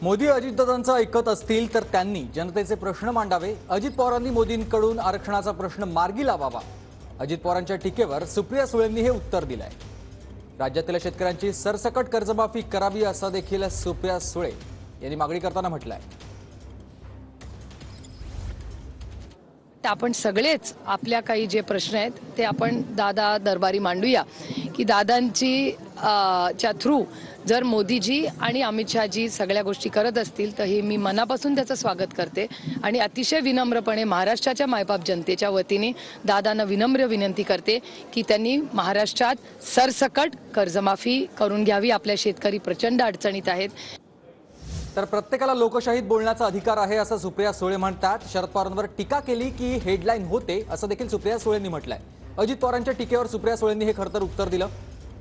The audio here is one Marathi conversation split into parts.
मोदी अजितदादांचं ऐकत असतील तर त्यांनी जनतेचे प्रश्न मांडावे। अजित पवारांनी मोदींकडून आरक्षणाचा प्रश्न मार्गी लावावा। अजित पवारांच्या टीकेवर सुप्रिया सुळेंनी हे उत्तर दिलंय। राज्यातील शेतकऱ्यांची सरसकट कर्जमाफी करावी असं देखील सुप्रिया सुळे यांनी मागणी करताना म्हटलंय। आपण सगळेच आपल्या काही जे प्रश्न आहेत ते आपण दादा दरबारी मांडूया की दादांची च्या थ्रू जर मोदीजी आणि अमित शहाजी सगळ्या गोष्टी करत असतील तर हे मी मनापासून त्याचं स्वागत करते आणि अतिशय विनम्रपणे महाराष्ट्राच्या मायबाप जनतेच्या वतीने दादांना विनम्र विनंती करते की त्यांनी महाराष्ट्रात सरसकट कर्जमाफी करून घ्यावी। आपल्या शेतकरी प्रचंड अडचणीत आहेत। तर प्रत्येकाला लोकशाहीत बोलण्याचा अधिकार आहे असं सुप्रिया सुळे म्हणतात। शरद पवारांवर टीका केली की हेडलाईन होते असं देखील सुप्रिया सुळेंनी म्हटलंय। अजित पवारांच्या टीकेवर सुप्रिया सुळेंनी हे खरं तर उत्तर दिलं।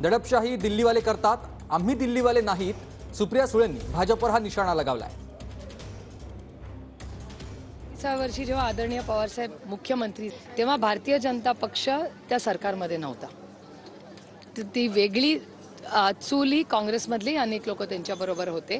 दडपशाही दिल्लीवाले करतात, आम्ही दिल्लीवाले नाहीत। सुप्रिया सुळेंनी भाजपवर हा निशाणा लगावलाय। वर्षी जेव्हा आदरणीय पवारसाहेब मुख्यमंत्री तेव्हा भारतीय जनता पक्ष त्या सरकारमध्ये नव्हता। ती वेगळी चुली काँग्रेसमधले अनेक लोक त्यांच्याबरोबर होते,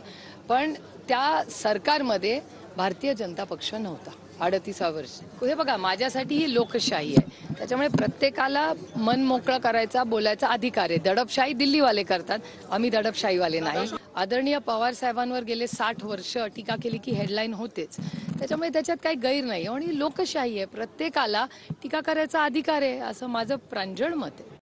पण त्या सरकारमध्ये भारतीय जनता पक्ष नव्हता 38 वर्ष। हे बघा, माझ्यासाठी ही लोकशाही आहे, त्याच्यामुळे प्रत्येकाला मन मोकळं करायचा बोलायचा अधिकार आहे। दडपशाही दिल्लीवाले करतात, आम्ही दडपशाहीवाले नाही। आदरणीय पवार साहेबांवर गेले 60 वर्ष टीका केली की हेडलाईन होतेच, त्याच्यामुळे त्याच्यात काही गैर नाही आणि लोकशाही आहे, प्रत्येकाला टीका करायचा अधिकार आहे असं माझं प्रांजळ मत आहे।